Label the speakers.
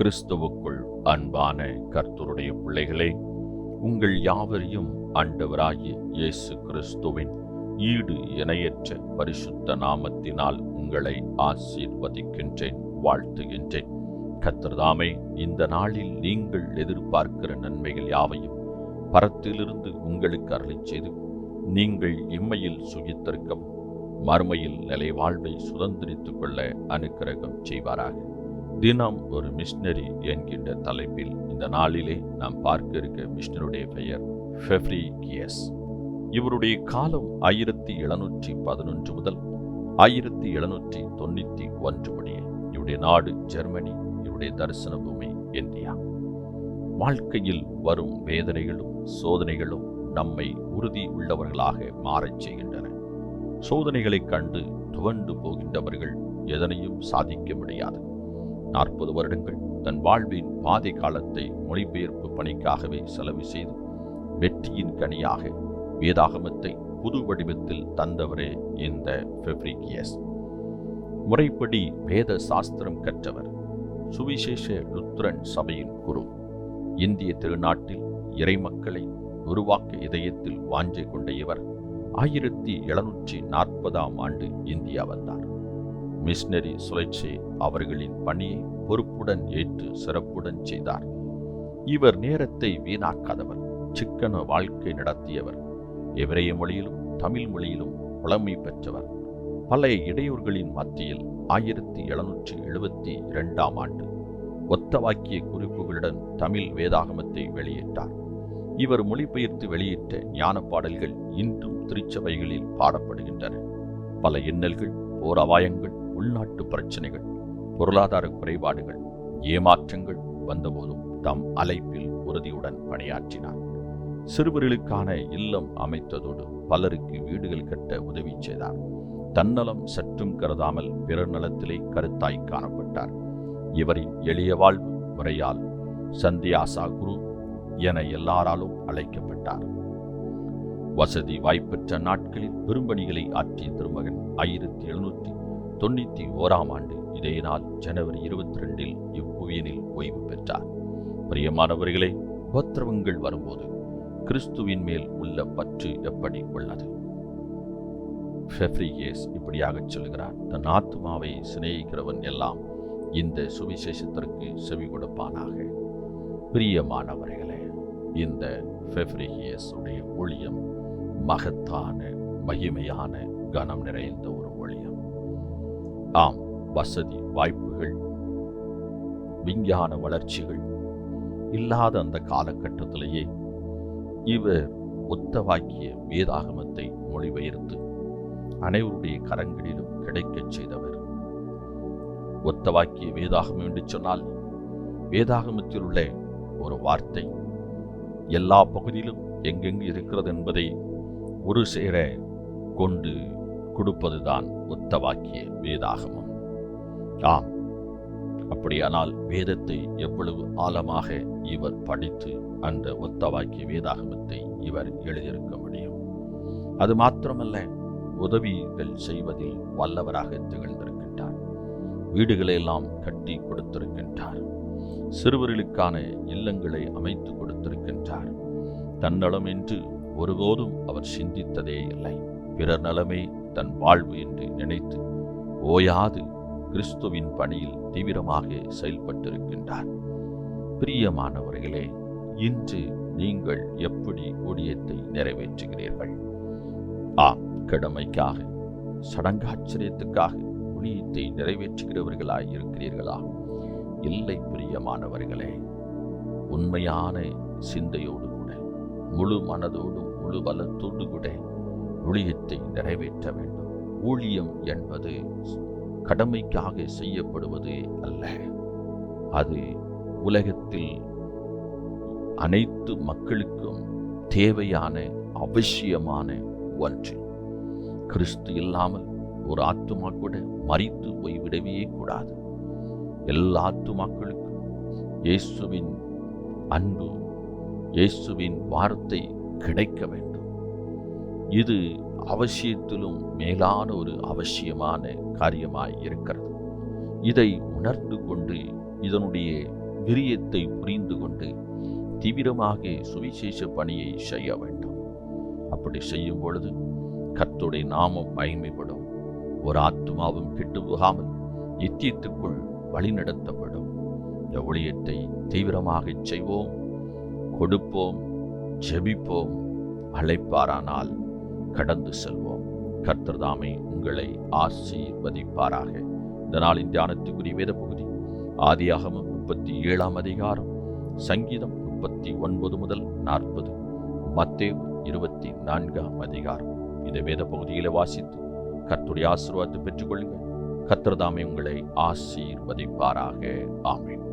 Speaker 1: கிறிஸ்துவுக்குள் அன்பான கர்த்தருடைய பிள்ளைகளே, உங்கள் யாவரையும் ஆண்டவராகிய இயேசு கிறிஸ்துவின் ஈடு இணையற்ற பரிசுத்த நாமத்தினால் உங்களை ஆசீர்வதிக்கின்றேன், வாழ்த்துகின்றேன். கர்த்தர்தாமே இந்த நாளில் நீங்கள் எதிர்பார்க்கிற நன்மைகள் யாவையும் பரத்திலிருந்து உங்களுக்கு அருளிச் செய்து நீங்கள் இம்மையில் சுகித்திருக்கவும் மறுமையில் நிலை வாழ்வை சுதந்திரித்துக் கொள்ள அனுக்கிரகம் செய்வாராக. தினம் ஒரு மிஷனரி என்கின்ற தலைப்பில் இந்த நாளிலே நாம் பார்க்க இருக்க மிஷனருடைய பெயர் ஃபெப்ரிகியஸ். இவருடைய காலம் 1711 முதல் 1791 முடிய. இவருடைய நாடு ஜெர்மனி, இவருடைய தரிசன பூமி இந்தியா. வாழ்க்கையில் வரும் வேதனைகளும் சோதனைகளும் நம்மை உறுதி உள்ளவர்களாக மாறச் செய்கின்றன. சோதனைகளைக் கண்டு துவண்டு போகின்றவர்கள் எதனையும் சாதிக்க முடியாது. 40 வருடங்கள் தன் வாழ்வின் பாதை காலத்தை மொழிபெயர்ப்பு பணிக்காகவே செலவு செய்து வெற்றியின் கனியாக வேதாகமத்தை புது வடிவத்தில் தந்தவரே இந்த ஃபெப்ரிகியஸ். முறைப்படி வேத சாஸ்திரம் கற்றவர், சுவிசேஷ லுத்ரன் சபையின் குரு. இந்திய திருநாட்டில் இறைமக்களை உருவாக்க இதயத்தில் வாஞ்சை கொண்ட இவர் 1740 ஆண்டு இந்தியா வந்தார். மிஷனரி சுழற்சி அவர்களின் பணியை பொறுப்புடன் ஏற்று சிறப்புடன் செய்தார். இவர் நேரத்தை வீணாக்காதவர், சிக்கன வாழ்க்கை நடத்தியவர், எபிரேய மொழியிலும் தமிழ் மொழியிலும் புலமை பெற்றவர். பல இடையூறுகளின் மத்தியில் 1772 ஆண்டு ஒத்த வாக்கிய குறிப்புகளுடன் தமிழ் வேதாகமத்தை வெளியிட்டார். இவர் மொழிபெயர்த்து வெளியிட்ட ஞான பாடல்கள் இன்றும் திருச்சபைகளில் பாடப்படுகின்றன. பல இன்னல்கள், போர் அபாயங்கள், உள்நாட்டு பிரச்சனைகள், பொருளாதார குறைபாடுகள், ஏமாற்றங்கள் வந்தபோதும் தம் அழைப்பில் உறுதியுடன் பணியாற்றினார். சிறுவர்களுக்கான இல்லம் அமைத்ததோடு பலருக்கு வீடுகள் கட்ட உதவி செய்தார். தன்னலம் சற்றும் கருதாமல் பிறர் நலத்திலே கருத்தாய் காணப்பட்டார். இவரின் எளிய வாழ்வு முறையால் சந்தியாசா குரு என எல்லாராலும் அழைக்கப்பட்டார். வசதி வாய்ப்பற்ற நாட்களில் பெரும்பணிகளை ஆற்றிய திருமகன் 1791 ஆண்டு இதே நாள் ஜனவரி 22 இப்புவியனில் ஓய்வு பெற்றார். பிரியமானவர்களே, உபத்திரவங்கள் வரும்போது கிறிஸ்துவின் மேல் உள்ள பற்று எப்படி உள்ளது? ஃபெப்ரிகியஸ் இப்படியாக சொல்கிறார்: தன் ஆத்துமாவை சிநேகிக்கிறவன் எல்லாம் இந்த சுவிசேஷத்திற்கு செவி கொடுப்பானாக. பிரியமானவர்களே, இந்த ஃபெப்ரிகியஸ் உடைய ஊழியம் மகத்தான மகிமையான கனம் நிறைந்த ஒரு ஊழியம். ஆம், வசதி வாய்ப்புகள், விஞ்ஞான வளர்ச்சிகள் இல்லாத அந்த காலகட்டத்திலேயே இவர் ஒத்த வாக்கிய வேதாகமத்தை மொழிபெயர்த்து அனைவருடைய கரங்களிலும் கிடைக்கச் செய்தவர். ஒத்த வாக்கிய வேதாகமம் என்று சொன்னால் வேதாகமத்தில் உள்ள ஒரு வார்த்தை எல்லா பகுதியிலும் எங்கெங்கு இருக்கிறது என்பதை ஒரு சேர கொண்டு கொடுப்பதுதான் ஒத்த வாக்கிய வேதாகமம். ஆம், அப்படியானால் வேதத்தை எவ்வளவு ஆழமாக இவர் படித்து அந்த ஒத்த வாக்கிய வேதாகமத்தை இவர் எழுதியிருக்க முடியும். அது மாத்திரமல்ல, உதவிகள் செய்வதில் வல்லவராக திகழ்ந்திருக்கின்றார். வீடுகளை எல்லாம் கட்டி கொடுத்திருக்கின்றார். சிறுவர்களுக்கான இல்லங்களை அமைத்து கொடுத்திருக்கின்றார். தன்னலம் என்று ஒருபோதும் அவர் சிந்தித்ததே இல்லை. பிறர் நலமே தன் வாழ்வு என்று நினைத்து ஓயாது கிறிஸ்துவின் பணியில் தீவிரமாக செயல்பட்டிருக்கின்றார். பிரியமானவர்களே, இன்று நீங்கள் எப்படி ஊழியத்தை நிறைவேற்றுகிறீர்கள்? கடமைக்காக, சடங்காச்சரியத்துக்காக ஊழியத்தை நிறைவேற்றுகிறவர்களாய் இருக்கிறீர்களா? இல்லை பிரியமானவர்களே, உண்மையான சிந்தையோடு கூட, முழு மனதோடும் முழு பலத்தோடு கூட ஊழியத்தை நிறைவேற்ற வேண்டும். ஊழியம் என்பது கடமைக்காக செய்யப்படுவது அல்ல. அது உலகத்தில் அனைத்து மக்களுக்கும் தேவையான அவசியமான ஒன்று. கிறிஸ்து இல்லாமல் ஒரு ஆத்துமா கூட மரித்து போய்விடவே கூடாது. எல்லா ஆத்துமாக்களுக்கும் இயேசுவின் அன்பு, இயேசுவின் வார்த்தை கிடைக்க வேண்டும். இது அவசியத்திலும் மேலான ஒரு அவசியமான காரியமாய் இருக்கிறது. இதை உணர்ந்து கொண்டு இதனுடைய விரியத்தை புரிந்து கொண்டு தீவிரமாக சுவிசேஷ பணியை செய்ய வேண்டும். அப்படி செய்யும் பொழுது கர்த்தருடைய நாமம் மகிமைப்படும். ஒரு ஆத்துமாவும் கெட்டு போகாமல் நித்தியத்துக்குள் வழிநடத்தப்படும். இந்த ஊழியத்தை தீவிரமாக செய்வோம், கொடுப்போம், ஜெபிப்போம். அழைப்பாரானால் கடந்து செல்வோம். கர்த்தர் தாமே உங்களை ஆசீர்வதிப்பாராக. இந்த நாளின் தியானத்துக்குரிய வேத பகுதி ஆதியாகமம் 37 அதிகாரம், சங்கீதம் 39 முதல் 40, மத்தேயு 24 அதிகாரம். இந்த வேத பகுதியில வாசித்து கர்த்தருடைய ஆசீர்வாதத்தை பெற்றுக்கொள்ளுங்கள். கர்த்தர் தாமே உங்களை ஆசீர்வதிப்பாராக. ஆமென்.